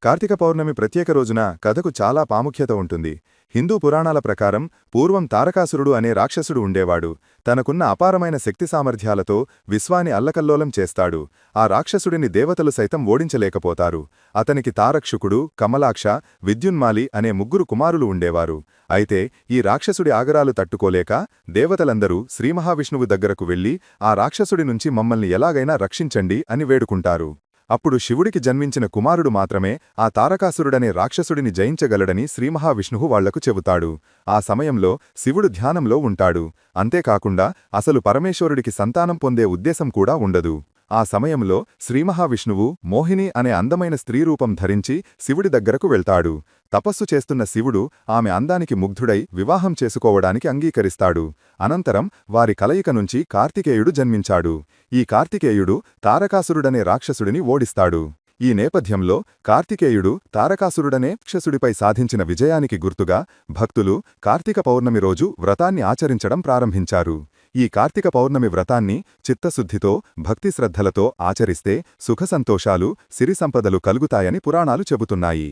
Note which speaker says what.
Speaker 1: కార్తీక పౌర్ణమి ప్రత్యేక రోజున కథకు చాలా ప్రాముఖ్యత ఉంటుంది. హిందూ పురాణాల ప్రకారం పూర్వం తారకాసురుడు అనే రాక్షసుడు ఉండేవాడు. తనకున్న అపారమైన శక్తి సామర్థ్యాలతో విశ్వాన్ని అల్లకల్లోలం చేస్తాడు. ఆ రాక్షసుడిని దేవతలు సైతం ఓడించలేకపోతారు. అతనికి తారక్షుకుడు, కమలాక్ష, విద్యున్మాలి అనే ముగ్గురు కుమారులు ఉండేవారు. అయితే ఈ రాక్షసుడి ఆగరాలు తట్టుకోలేక దేవతలందరూ శ్రీమహావిష్ణువు దగ్గరకు వెళ్లి ఆ రాక్షసుడి నుంచి మమ్మల్ని ఎలాగైనా రక్షించండి అని వేడుకుంటారు. అప్పుడు శివుడికి జన్మించిన కుమారుడు మాత్రమే ఆ తారకాసురుడనే రాక్షసుడిని జయించగలడని శ్రీమహావిష్ణువు వాళ్లకు చెబుతాడు. ఆ సమయంలో శివుడు ధ్యానంలో ఉంటాడు. అంతేకాకుండా అసలు పరమేశ్వరుడికి సంతానం పొందే ఉద్దేశం కూడా ఉండదు. ఆ సమయంలో శ్రీమహావిష్ణువు మోహిని అనే అందమైన స్త్రీరూపం ధరించి శివుడి దగ్గరకు వెళ్తాడు. తపస్సు చేస్తున్న శివుడు ఆమె అందానికి ముగ్ధుడై వివాహం చేసుకోవడానికి అంగీకరిస్తాడు. అనంతరం వారి కలయిక నుంచి కార్తికేయుడు జన్మించాడు. ఈ కార్తికేయుడు తారకాసురుడనే రాక్షసుడిని ఓడిస్తాడు. ఈ నేపథ్యంలో కార్తికేయుడు తారకాసురుడనే రాక్షసుడిపై సాధించిన విజయానికి గుర్తుగా భక్తులు కార్తీక పౌర్ణమి రోజు వ్రతాన్ని ఆచరించడం ప్రారంభించారు. ఈ కార్తీక పౌర్ణమి వ్రతాన్ని చిత్తశుద్ధితో, భక్తిశ్రద్ధలతో ఆచరిస్తే సుఖసంతోషాలు, సిరి సంపదలు కలుగుతాయని పురాణాలు చెబుతున్నాయి.